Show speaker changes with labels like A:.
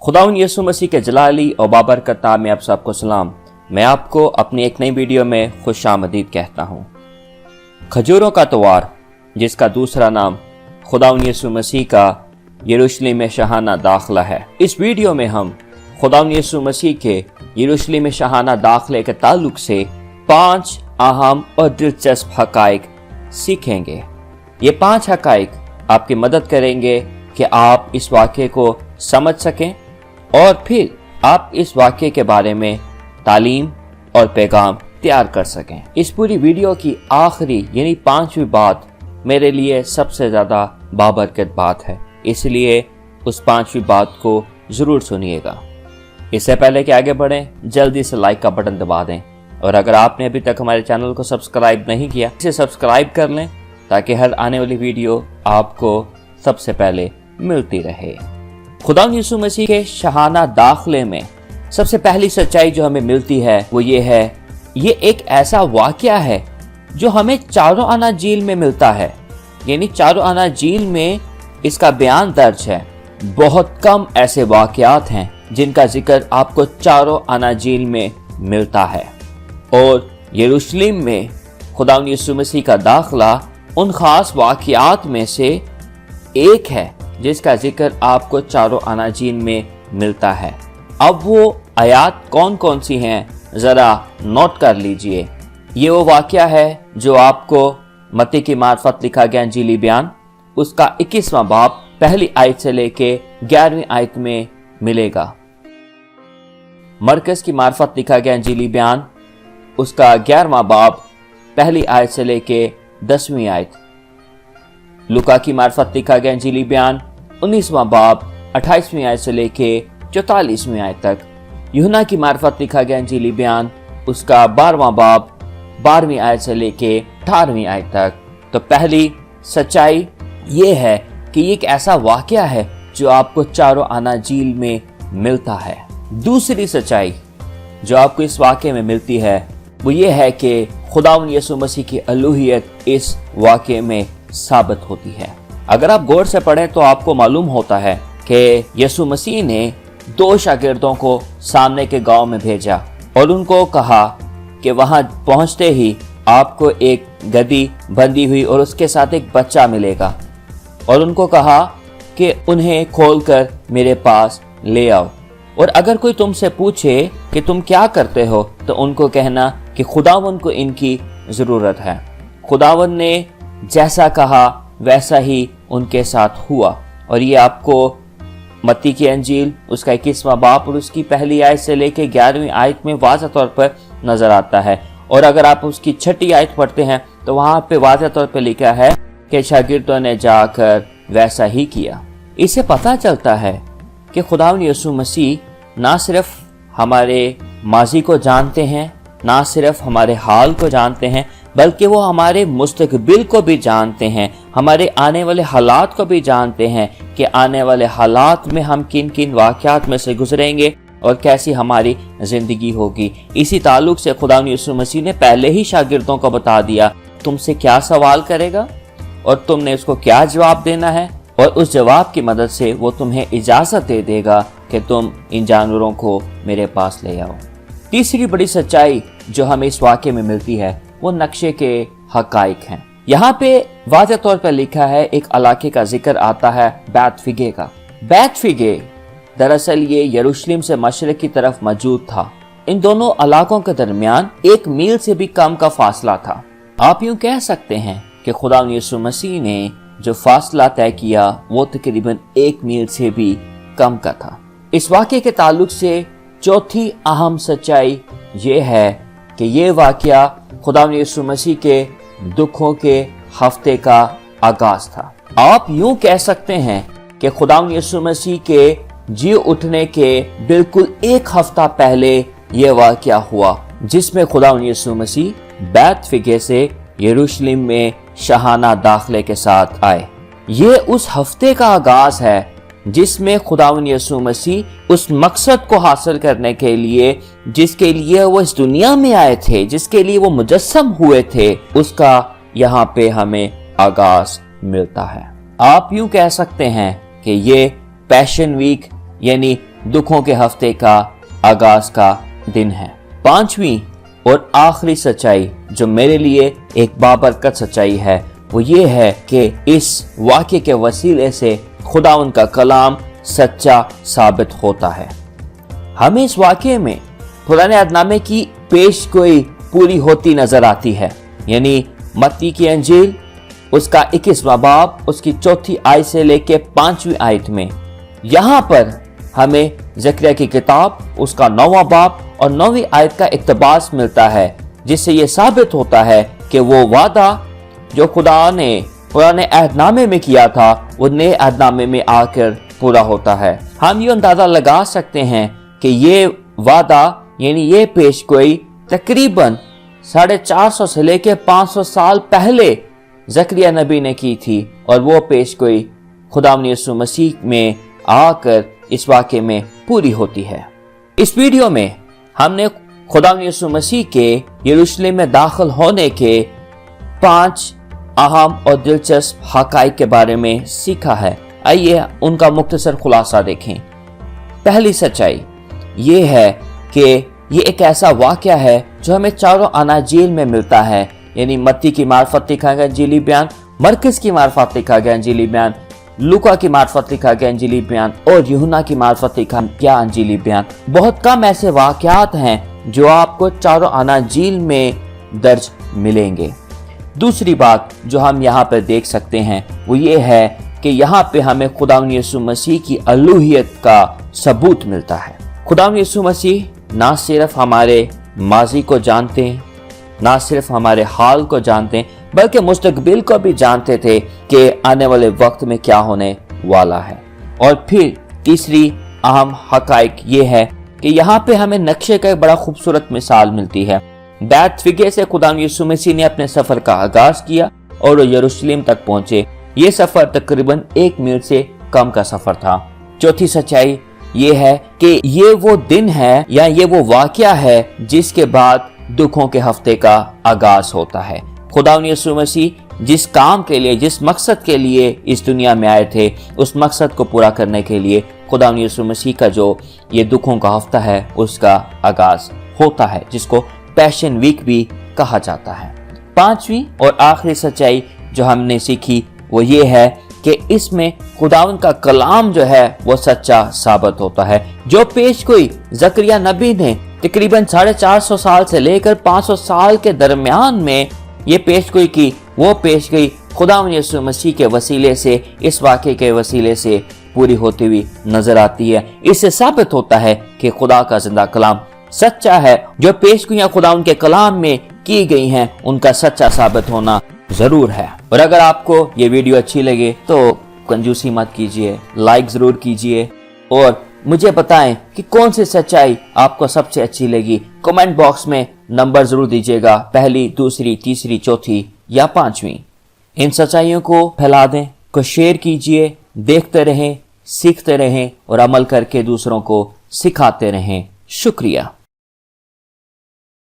A: खुदावंद यीशु मसीह के जलाली और बाबरकत नाम में आप सबको सलाम। मैं आपको अपनी एक नई वीडियो में खुशामदीद कहता हूँ। खजूरों का त्योहार, जिसका दूसरा नाम खुदावंद यीशु मसीह का यरूशलेम में शाहाना दाखिला है। इस वीडियो में हम खुदावंद यीशु मसीह के यरूशलेम में शाहाना दाखिले के ताल्लुक से 5 अहम और दिलचस्प हकाइक सीखेंगे। ये 5 हकाइक आपकी मदद करेंगे कि आप इस वाक़े को समझ सकें और फिर आप इस वाक़े के बारे में तालीम और पैगाम तैयार कर सकें। इस पूरी वीडियो की आखिरी यानी 5वीं बात मेरे लिए सबसे ज़्यादा बाबरकत बात है, इसलिए उस 5वीं बात को ज़रूर सुनिएगा। इससे पहले कि आगे बढ़ें, जल्दी से लाइक का बटन दबा दें और अगर आपने अभी तक हमारे चैनल को सब्सक्राइब नहीं किया, इसे सब्सक्राइब कर लें ताकि हर आने वाली वीडियो आपको सबसे पहले मिलती रहे। खुदावंद यीशु मसीह के शाहाना दाखिले में सबसे पहली सच्चाई जो हमें मिलती है वो ये है, ये एक ऐसा वाक़या है जो हमें चारों अनाजील में मिलता है, यानी चारों अनाजील में इसका बयान दर्ज है। बहुत कम ऐसे वाक़यात हैं जिनका जिक्र आपको चारों अनाजील में मिलता है और यरूशलेम में खुदावंद यीशु मसीह का दाखिला उन खास वाक़यात में से एक है जिसका जिक्र आपको चारों अनाजील में मिलता है। अब वो आयात कौन कौन सी हैं ज़रा नोट कर लीजिए। ये वो वाक़या है जो आपको मत्ती की मार्फत लिखा गया इंजीली बयान उसका 21वां बाब पहली आयत से लेके 11वीं आयत में मिलेगा। मरकस की मार्फत लिखा गया इंजीली बयान उसका 11वां बाब पहली आयत से लेके 10वीं आयत। लूका की मार्फत लिखा गया इंजीली बयान 19वां बाब 28वीं आयत से लेके 44वीं आयत तक। यूहन्ना की मार्फत लिखा गया इंजीली बयान उसका 12वां बाब 12वीं आयत से लेके 18वीं आयत तक। तो पहली सच्चाई ये है कि ये एक ऐसा वाक़या है जो आपको चारों अनाजील में मिलता है। दूसरी सच्चाई जो आपको इस वाक़े में मिलती है वो ये है कि खुदावंद यीशु मसीह की अलूहियत इस वाक़े में साबित होती है। अगर आप गौर से पढ़ें तो आपको मालूम होता है कि यीशु मसीह ने 2 शागिर्दों को सामने के गांव में भेजा और उनको कहा कि वहां पहुंचते ही आपको एक गधी बंधी हुई और उसके साथ एक बच्चा मिलेगा और उनको कहा कि उन्हें खोलकर मेरे पास ले आओ और अगर कोई तुमसे पूछे कि तुम क्या करते हो तो उनको कहना कि खुदावंद को इनकी ज़रूरत है। खुदावंद ने जैसा कहा वैसा ही उनके साथ हुआ और ये आपको मत्ती की अंजील उसका 21वां बाब और उसकी पहली आयत से लेके 11वीं आयत में वाज़ह तौर पर नजर आता है। और अगर आप उसकी 6ठी आयत पढ़ते हैं तो वहां पे वाज़ह तौर पर लिखा है कि शागिर्दों ने जाकर वैसा ही किया। इससे पता चलता है कि खुदावंद यीशु मसीह ना सिर्फ हमारे माजी को जानते हैं, ना सिर्फ हमारे हाल को जानते हैं, बल्कि वो हमारे मुस्तकबिल को भी जानते हैं, हमारे आने वाले हालात को भी जानते हैं कि आने वाले हालात में हम किन किन वाक़यात में से गुजरेंगे और कैसी हमारी ज़िंदगी होगी। इसी ताल्लुक से खुदावंद यीशु मसीह ने पहले ही शागिर्दों को बता दिया तुमसे क्या सवाल करेगा और तुमने उसको क्या जवाब देना है और उस जवाब की मदद से वो तुम्हें इजाज़त दे देगा कि तुम इन जानवरों को मेरे पास ले आओ। तीसरी बड़ी सच्चाई जो हमें इस वाक़े में मिलती है वो नक्शे के हकाइक हैं। यहाँ पे वाज़ह तौर पर लिखा है एक इलाके का जिक्र आता है बैतफगे का। बैतफगे दरअसल ये यरूशलेम से मशरक की तरफ मौजूद था। इन दोनों इलाकों के दरमियान 1 मील से भी कम का फासला था। आप यूं कह सकते हैं कि खुदावंद यीशु मसीह ने जो फासला तय किया वो तकरीबन 1 मील से भी कम का था। इस वाक़े के ताल्लुक से चौथी अहम सच्चाई ये है कि ये वाक़या खुदावंद यीशु मसीह के दुखों के हफ्ते का आगाज था। आप यूं कह सकते हैं कि खुदावंद यीशु मसीह के जी उठने के बिल्कुल 1 हफ्ता पहले ये वाक़या हुआ जिसमें खुदावंद यीशु मसीह बैतफगे से यरूशलेम में शाहाना दाखिले के साथ आए। ये उस हफ्ते का आगाज है जिसमें खुदावंद यीशु मसीह उस मकसद को हासिल करने के लिए जिसके लिए वो इस दुनिया में आए थे, जिसके लिए वो मुजस्सम हुए थे, उसका यहाँ पे हमें आगाज मिलता है। आप यूं कह सकते हैं कि ये पैशन वीक यानी दुखों के हफ्ते का आगाज का दिन है। पांचवी और आखिरी सच्चाई जो मेरे लिए एक बाबरकत सच्चाई है वो ये है कि इस वाक़े के वसीले से खुदावंद का कलाम सच्चा साबित होता है। हमें इस वाक़े में पुराने अहदनामे की पेशगोई पूरी होती नजर आती है, यानी मत्ती की अंजील उसका 21वां बाब उसकी 4 आयत से लेके 5वीं आयत में यहाँ पर हमें ज़करिया की किताब उसका 9वां बाब और 9वीं आयत का इक़्तिबास मिलता है, जिससे ये साबित होता है कि वो वादा जो खुदा ने पुराने अहदनामे में किया था वो नए अहदनामे में आकर पूरा होता है। हम ये अंदाजा लगा सकते हैं कि ये वादा यानी ये पेशगोई तकरीबन 450 से लेकर 500 साल पहले ज़करिया नबी ने की थी और वो पेशगोई खुदावंद यीशु मसीह में आकर इस वाक़े में पूरी होती है। इस वीडियो में हमने खुदावंद यीशु मसीह के यरूशलेम में दाखिल होने के 5 अहम और दिलचस्प हक़ाइक़ के बारे में सीखा है। आइए उनका मुख्तसर खुलासा देखें। पहली सच्चाई ये है कि ये एक ऐसा वाक़या है जो हमें चारों अनाजील में मिलता है, यानी मत्ती की मार्फत लिखा गया अंजीली बयान, मरकस की मार्फत लिखा गया अंजीली बयान, लूका की मार्फत लिखा गया अंजीली बयान और यूहन्ना की मार्फत लिखा गया अंजीली बयान। बहुत कम ऐसे वाक़यात हैं जो आपको चारों अनाजील में दर्ज मिलेंगे। दूसरी बात जो हम यहाँ पर देख सकते हैं वो ये है कि यहाँ पे हमें खुदावंद यीशु मसीह की अलूहियत का सबूत मिलता है। खुदावंद यीशु मसीह ना सिर्फ हमारे माजी को जानते हैं, ना सिर्फ हमारे हाल को जानते हैं, बल्कि मुस्तकबिल को भी जानते थे कि आने वाले वक्त में क्या होने वाला है। और फिर तीसरी अहम हक़ाइक़ ये है कि यहाँ पे हमें नक्शे का एक बड़ा खूबसूरत मिसाल मिलती है। बैतफगे से खुदावंद यीशु मसीह ने अपने सफर का आगाज किया और वो यरूशलेम तक पहुंचे। ये सफर तकरीबन 1 मील से कम का सफर था। चौथी सच्चाई ये है कि ये वो दिन है या ये वो वाक़या है जिसके बाद दुखों के हफ्ते का आगाज होता है। खुदावंद यीशु मसीह जिस काम के लिए, जिस मकसद के लिए इस दुनिया में आए थे, उस मकसद को पूरा करने के लिए खुदावंद यीशु मसीह का जो ये दुखों का हफ्ता है उसका आगाज होता है, जिसको पैशन वीक भी कहा जाता है। पांचवी और आखिरी सच्चाई जो हमने सीखी वो ये है कि इसमें खुदावंद का कलाम जो है वो सच्चा साबित होता है। जो पेशगोई ज़करिया नबी ने तकरीबन 450 साल से लेकर 500 साल के दरमियान में ये पेशगोई की, वो पेशगोई खुदावंद यीशु मसीह के वसीले से, इस वाक़े के वसीले से पूरी होती हुई नजर आती है। इससे साबित होता है कि खुदा का जिंदा कलाम सच्चा है। जो पेशगोइयां खुदावंद के कलाम में की गई हैं उनका सच्चा साबित होना जरूर है। और अगर आपको ये वीडियो अच्छी लगे तो कंजूसी मत कीजिए, लाइक जरूर कीजिए और मुझे बताएं कि कौन सी सच्चाई आपको सबसे अच्छी लगी। कमेंट बॉक्स में नंबर जरूर दीजिएगा, पहली, दूसरी, तीसरी, चौथी या 5वीं। इन सच्चाइयों को फैला दें, को शेयर कीजिए, देखते रहें, सीखते रहें और अमल करके दूसरों को सिखाते रहें। शुक्रिया।